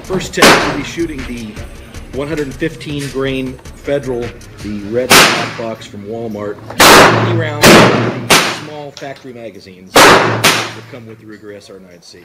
First test, we'll be shooting the 115 grain Federal, the red black box from Walmart. 20 rounds of the small factory magazines that come with the Ruger SR9C.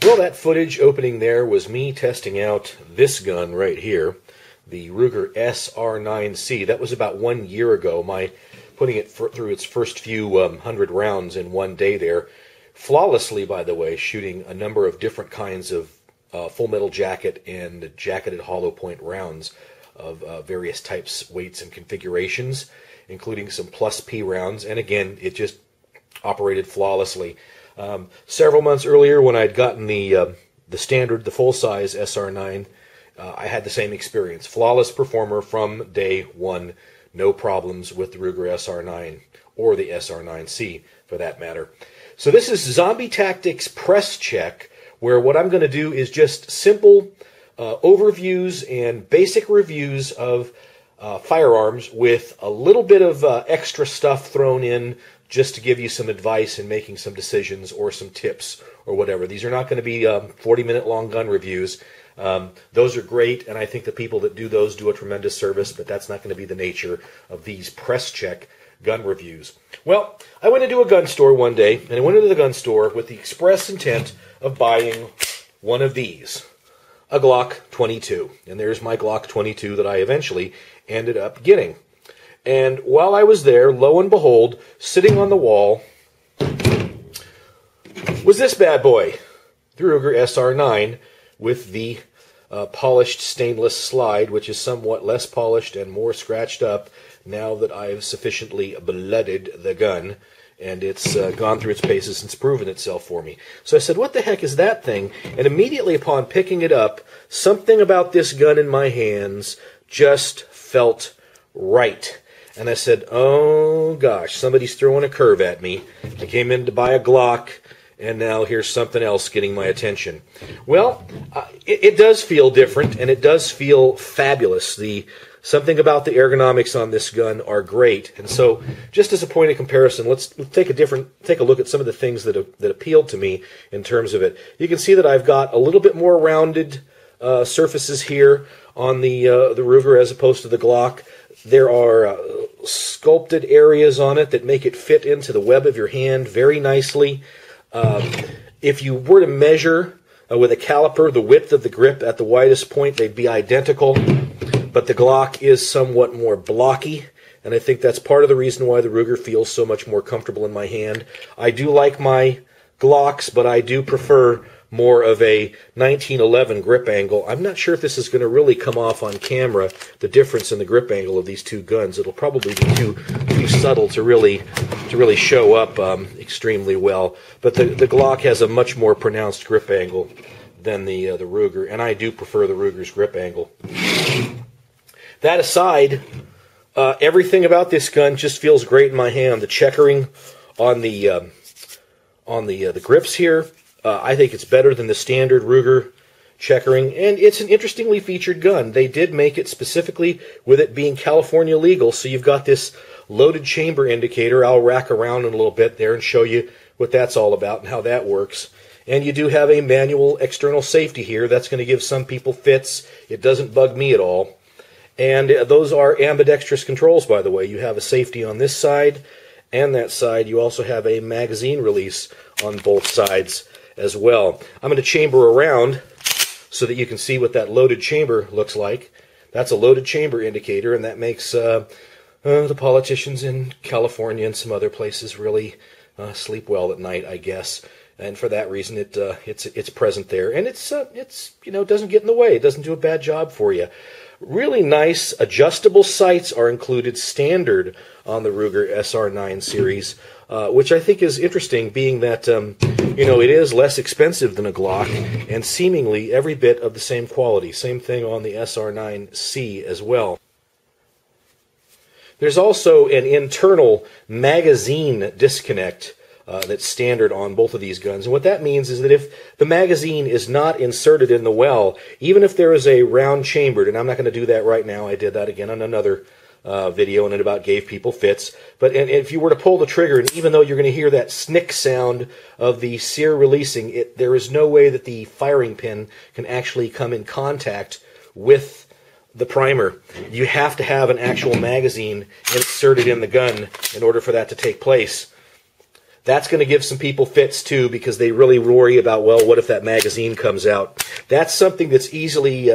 Well, that footage opening there was me testing out this gun right here, the Ruger SR9C. That was about 1 year ago, my putting it through its first few 100 rounds in one day there. Flawlessly, by the way, shooting a number of different kinds of full metal jacket and jacketed hollow point rounds of various types, weights, and configurations, including some plus P rounds. And again, it just operated flawlessly. Several months earlier, when I'd gotten the standard, the full-size SR9, I had the same experience. Flawless performer from day one. No problems with the Ruger SR9, or the SR9C, for that matter. So this is Zombie Tactics Press Check, where what I'm going to do is just simple overviews and basic reviews of firearms with a little bit of extra stuff thrown in, just to give you some advice in making some decisions or some tips or whatever. These are not going to be 40-minute long gun reviews. Those are great, and I think the people that do those do a tremendous service, but that's not going to be the nature of these press check gun reviews. Well, I went into a gun store one day, and I went into the gun store with the express intent of buying one of these, a Glock 22. And there's my Glock 22 that I eventually ended up getting. And while I was there, lo and behold, sitting on the wall was this bad boy, the Ruger SR9, with the polished stainless slide, which is somewhat less polished and more scratched up now that I've sufficiently blooded the gun, and it's gone through its paces and it's proven itself for me. So I said, what the heck is that thing? And immediately upon picking it up, something about this gun in my hands just felt right. And I said, oh gosh, somebody's throwing a curve at me. I came in to buy a Glock, and now here's something else getting my attention. Well, it does feel different, and it does feel fabulous. Something about the ergonomics on this gun are great. And so, just as a point of comparison, let's take a look at some of the things that appealed to me in terms of it. You can see that I've got a little bit more rounded surfaces here on the Ruger as opposed to the Glock. There are sculpted areas on it that make it fit into the web of your hand very nicely. If you were to measure with a caliper the width of the grip at the widest point, they'd be identical. But the Glock is somewhat more blocky, and I think that's part of the reason why the Ruger feels so much more comfortable in my hand. I do like my Glocks, but I do prefer more of a 1911 grip angle. I'm not sure if this is going to really come off on camera, the difference in the grip angle of these two guns. It'll probably be too subtle to really show up extremely well. But the Glock has a much more pronounced grip angle than the Ruger, and I do prefer the Ruger's grip angle. That aside, everything about this gun just feels great in my hand. The checkering on the grips here, I think it's better than the standard Ruger checkering, and it's an interestingly featured gun. They did make it specifically with it being California legal, so you've got this loaded chamber indicator. I'll rack around in a little bit there and show you what that's all about and how that works. And you do have a manual external safety here. That's going to give some people fits. It doesn't bug me at all. And those are ambidextrous controls, by the way. You have a safety on this side and that side. You also have a magazine release on both sides as well. I'm going to chamber around so that you can see what that loaded chamber looks like. That's a loaded chamber indicator, and that makes the politicians in California and some other places really sleep well at night, I guess. And for that reason, it's present there, and it's doesn't get in the way. It doesn't do a bad job for you. Really nice adjustable sights are included standard on the Ruger SR9 series, which I think is interesting, being that it is less expensive than a Glock and seemingly every bit of the same quality. Same thing on the SR9C as well. There's also an internal magazine disconnect that's standard on both of these guns. And what that means is that if the magazine is not inserted in the well, even if there is a round chambered, and I'm not going to do that right now, I did that again on another video, and it about gave people fits. But if you were to pull the trigger, and even though you're going to hear that snick sound of the sear releasing, there is no way that the firing pin can actually come in contact with the primer. You have to have an actual magazine inserted in the gun in order for that to take place. That's going to give some people fits too, because they really worry about, well, what if that magazine comes out? That's something that's easily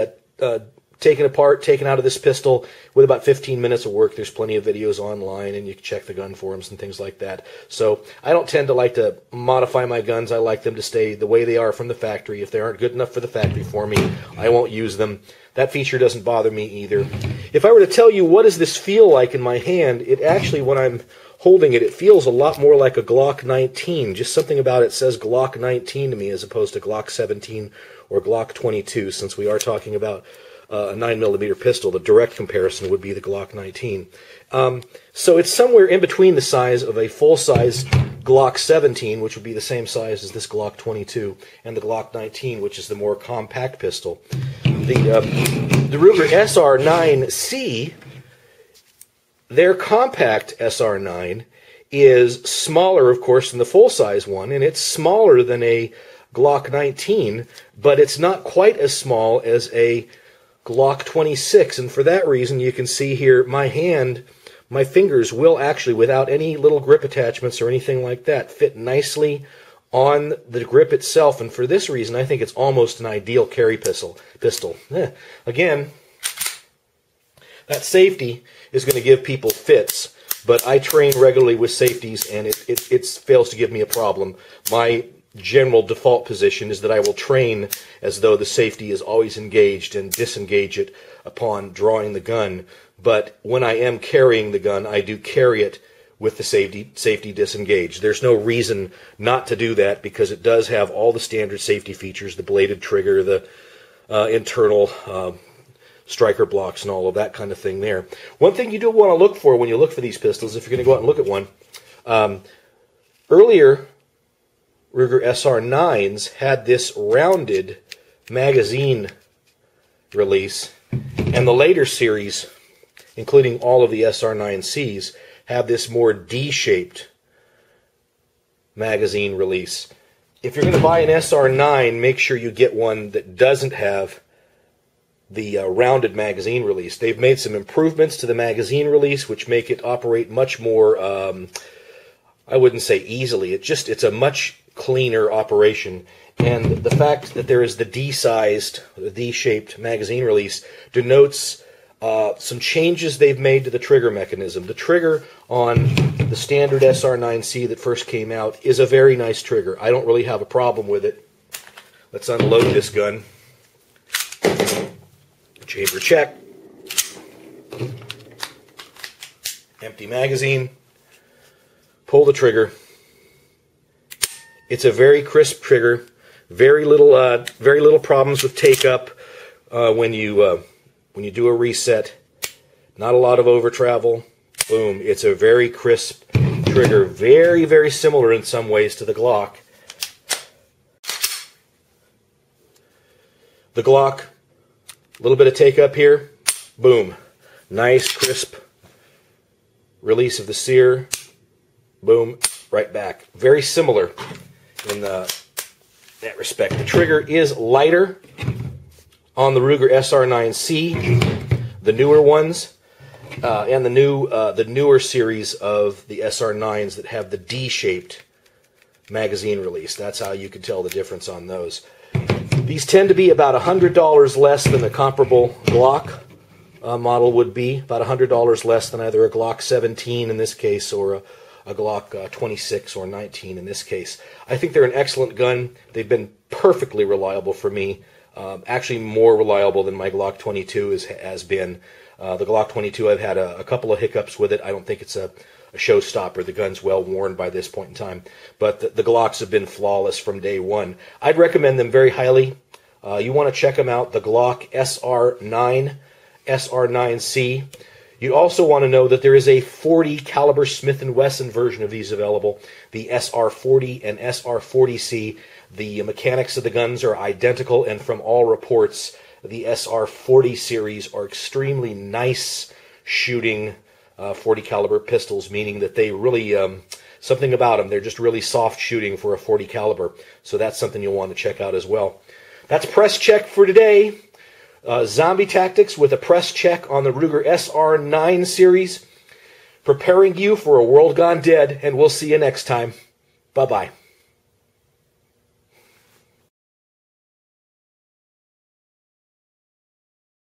taken apart, taken out of this pistol with about 15 minutes of work. There's plenty of videos online, and you can check the gun forums and things like that. So I don't tend to like to modify my guns. I like them to stay the way they are from the factory. If they aren't good enough for the factory for me, I won't use them. That feature doesn't bother me either. If I were to tell you what does this feel like in my hand, it actually, when I'm holding it, it feels a lot more like a Glock 19. Just something about it says Glock 19 to me as opposed to Glock 17 or Glock 22, since we are talking about a 9mm pistol. The direct comparison would be the Glock 19. So it's somewhere in between the size of a full-size Glock 17, which would be the same size as this Glock 22, and the Glock 19, which is the more compact pistol. The Ruger SR9C, their compact SR9, is smaller, of course, than the full-size one, and it's smaller than a Glock 19, but it's not quite as small as a Glock 26, and for that reason, you can see here, my fingers will actually, without any little grip attachments or anything like that, fit nicely on the grip itself, and for this reason, I think it's almost an ideal carry pistol. Again, that safety is going to give people fits, but I train regularly with safeties, and it fails to give me a problem. My general default position is that I will train as though the safety is always engaged and disengage it upon drawing the gun. But when I am carrying the gun, I do carry it with the safety disengaged. There's no reason not to do that, because it does have all the standard safety features, the bladed trigger, the internal striker blocks, and all of that kind of thing there. One thing you do want to look for when you look for these pistols, if you're going to go out and look at one, earlier Ruger SR9s had this rounded magazine release, and the later series, including all of the SR9Cs, have this more D-shaped magazine release. If you're going to buy an SR9, make sure you get one that doesn't have the rounded magazine release. They've made some improvements to the magazine release, which make it operate much more, I wouldn't say easily, it's a much cleaner operation. And the fact that there is the D-sized, the D-shaped magazine release denotes some changes they've made to the trigger mechanism. The trigger on the standard SR9C that first came out is a very nice trigger. I don't really have a problem with it. Let's unload this gun. Chamber check. Empty magazine. Pull the trigger. It's a very crisp trigger. Very little problems with take-up when you do a reset. Not a lot of over travel. Boom. It's a very crisp trigger. Very, very similar in some ways to the Glock. The Glock, a little bit of take-up here. Boom. Nice, crisp release of the sear. Boom. Right back. Very similar in that respect. The trigger is lighter on the Ruger SR9C, the newer ones, and the newer series of the SR9s that have the D-shaped magazine release. That's how you can tell the difference on those. These tend to be about $100 less than the comparable Glock model would be, about $100 less than either a Glock 17 in this case or a Glock 26 or 19 in this case. I think they're an excellent gun. They've been perfectly reliable for me. Actually more reliable than my Glock 22 has been. The Glock 22, I've had a couple of hiccups with it. I don't think it's a showstopper. The gun's well worn by this point in time. But the Glocks have been flawless from day one. I'd recommend them very highly. You want to check them out, the Glock SR9, SR9C. You also want to know that there is a 40 caliber Smith & Wesson version of these available, the SR40 and SR40C. The mechanics of the guns are identical, and from all reports, the SR40 series are extremely nice shooting 40 caliber pistols, meaning that they really, something about them, they're just really soft shooting for a 40 caliber. So that's something you'll want to check out as well. That's Press Check for today. Zombie tactics with a press check on the Ruger SR9 series, preparing you for a world gone dead, and we'll see you next time. Bye-bye.